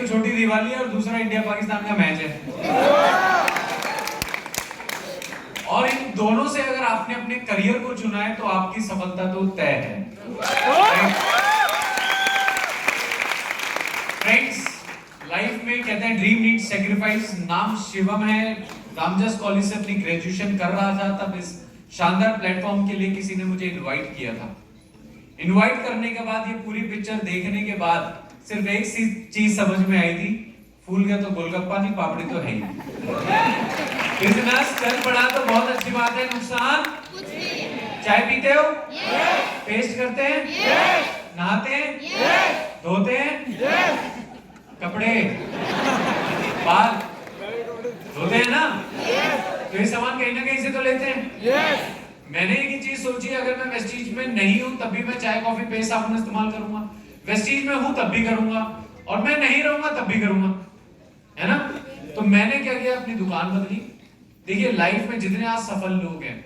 तो छोटी दिवाली है और दूसरा इंडिया पाकिस्तान का मैच है। और इन दोनों से अगर आपने अपने करियर को चुना है तो आपकी सफलता तो तय है। फ्रेंड्स, लाइफ में कहते हैं ड्रीम नीड्स सैक्रिफाइस। नाम शिवम है, रामजस कॉलेज से अपनी ग्रेजुएशन कर रहा था, तब इस शानदार प्लेटफॉर्म के लिए किसी ने मुझे इनवाइट किया था। इनवाइट करने के बाद ये पूरी पिक्चर देखने के बाद सिर्फ एक सी चीज समझ में आई थी, फूल गया तो गोलगप्पा नहीं, पापड़ी तो है ही। बिजनेस चल पड़ा तो बहुत अच्छी बात है, नुकसान कुछ नहीं। चाय पीते हो? पेस्ट करते हैं? नहाते हैं? धोते हैं? कपड़े बाल धोते हैं ना? तो ये सामान कहीं ना कहीं से तो लेते हैं। मैंने एक चीज सोची, अगर मैं वेस्टीज में नहीं हूं तब भी मैं चाय कॉफी पेस्ट साबुन इस्तेमाल करूंगा, वेस्टीज में हूं तब भी करूंगा, और मैं नहीं रहूंगा तब भी करूंगा, है ना? तो मैंने क्या किया, अपनी दुकान बदली। देखिए, लाइफ में जितने आज सफल लोग हैं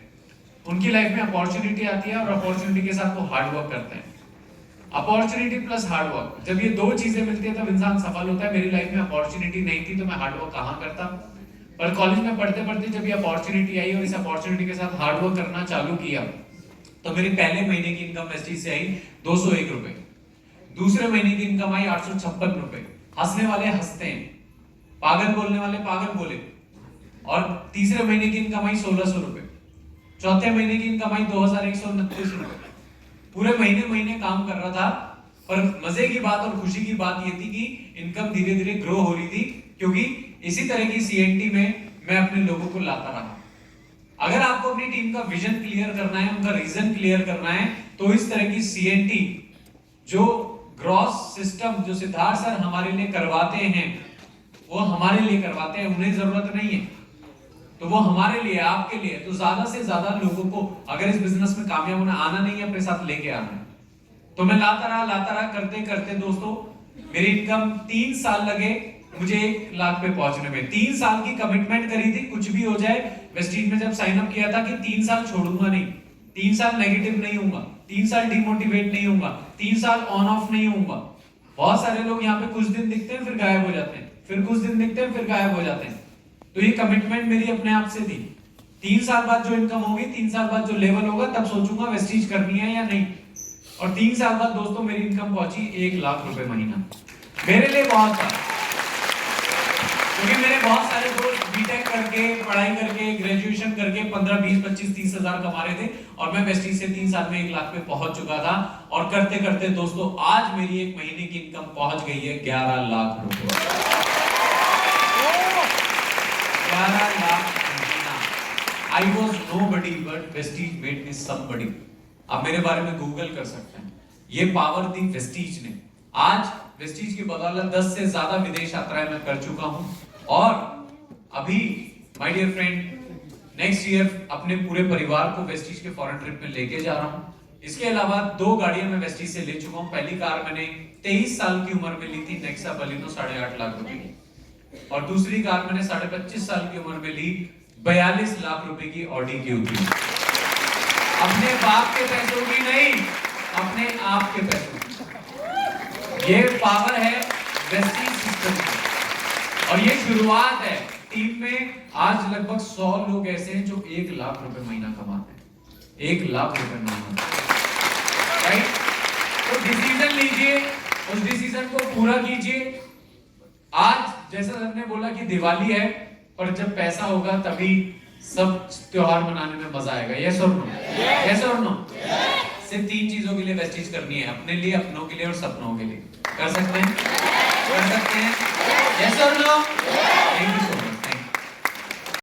उनकी लाइफ में अपॉर्चुनिटी आती है और अपॉर्चुनिटी के साथ वो हार्ड वर्क करते हैं। अपॉर्चुनिटी प्लस हार्ड वर्क, जब ये दो चीजें मिलती है तब इंसान सफल होता है। मेरी लाइफ में अपॉर्चुनिटी नहीं थी तो मैं हार्ड वर्क कहां करता, पर कॉलेज में पढ़ते पढ़ते जब ये अपॉर्चुनिटी आई और इस अपॉर्चुनिटी के साथ हार्ड वर्क करना चालू किया तो मेरी पहले महीने की इनकम वेस्टीज से आई 201 रुपए, दूसरे महीने की इनकम आई 856 रुपए। हंसने वाले हंसते हैं, पागल बोलने वाले पागल बोले। और तीसरे महीने की इनकम आई 1600 रुपए, चौथे महीने की इनकम आई 2129 रुपए। पूरे महीने काम कर रहा था, पर मजे की बात और खुशी की बात ये थी कि इनकम धीरे धीरे ग्रो हो रही थी, क्योंकि इसी तरह की सीएनटी में मैं अपने लोगों को लाता रहा। अगर आपको अपनी टीम का विजन क्लियर करना है, उनका रीजन क्लियर करना है, तो इस तरह की सीएनटी जो ग्रॉस सिस्टम जो सिद्धार्थ सर हमारे लिए करवाते हैं, वो हमारे लिए करवाते हैं, उन्हें जरूरत नहीं है तो वो हमारे लिए, आपके लिए। तो ज्यादा से ज्यादा लोगों को अगर इस बिजनेस में कामयाब होना, आना नहीं है, अपने साथ लेके आना है। तो मैं लाता रहा करते करते दोस्तों मेरी इनकम 3 साल लगे मुझे 1 लाख पे पहुंचने में। 3 साल की कमिटमेंट करी थी, कुछ भी हो जाए। वेस्टीज में जब साइन अप किया था कि 3 साल छोड़ूंगा नहीं, 3 साल नेगेटिव नहीं होऊंगा, 3 साल डिमोटिवेट नहीं होऊंगा, 3 साल ऑन ऑफ नहीं होऊंगा। बहुत सारे लोग यहाँ पे कुछ दिन दिखते हैं फिर गायब हो जाते हैं, फिर कुछ दिन दिखते हैं फिर गायब हो जाते हैं। तो ये कमिटमेंट मेरी अपने आप से थी। 3 साल बाद जो इनकम होगी, 3 साल बाद जो लेवल होगा, तब सोचूंगा वेस्टीज करनी है या नहीं। और 3 साल बाद दोस्तों मेरी इनकम पहुंची 1 लाख रुपए महीना। मेरे लिए बहुत था, क्योंकि मेरे बहुत सारे दोस्त बीटेक करके, पढ़ाई करके, ग्रेजुएशन करके 15, 20, 25, 30 हजार कमा रहे थे और मैं वेस्टीज से 3 साल में 1 लाख पे पहुंच चुका था। और करते करते दोस्तों आज मेरी 1 महीने की इनकम पहुंच गई है 11 लाख रुपए। 11 लाख महीना। I was nobody but Vestige made me somebody। आप मेरे बारे में गूगल कर सकते हैं। ये पावर दी वेस्टीज ने। आज वेस्टीज की बदौलत 10 से ज्यादा विदेश यात्राएं मैं कर चुका हूं और अभी my dear friend next year अपने पूरे परिवार को वेस्टीज के फॉरेन ट्रिप में लेके जा रहा हूं। इसके अलावा 2 गाड़ियां मैं वेस्टीज से ले चुका हूं। पहली कार मैंने 23 साल की उम्र में ली थी, नेक्सा बलिनो 8.5 लाख रुपए की, और दूसरी कार मैंने 25.5 साल की उम्र में ली 42 लाख रुपए की ऑडी क्यू थी। अपने बाप के पैसों की नहीं, अपने आप के पैसों की। ये पावर है वेस्टीज सिस्टम की और ये शुरुआत है। टीम में आज लगभग 100 लोग ऐसे हैं जो 1 लाख रुपए महीना कमाते हैं, 1 लाख रुपए महीना, राइट? तो डिसीजन लीजिए, उस डिसीजन को पूरा कीजिए। आज जैसा हमने बोला कि दिवाली है, पर जब पैसा होगा तभी सब त्योहार मनाने में मजा आएगा। यस और नो? यस और नो? सिर्फ 3 चीजों के लिए वेस्टीज करनी है, अपने लिए, अपनों के लिए और सपनों के लिए। कर सकते हैं? कर सकते हैं? यस और no? Thank you so much.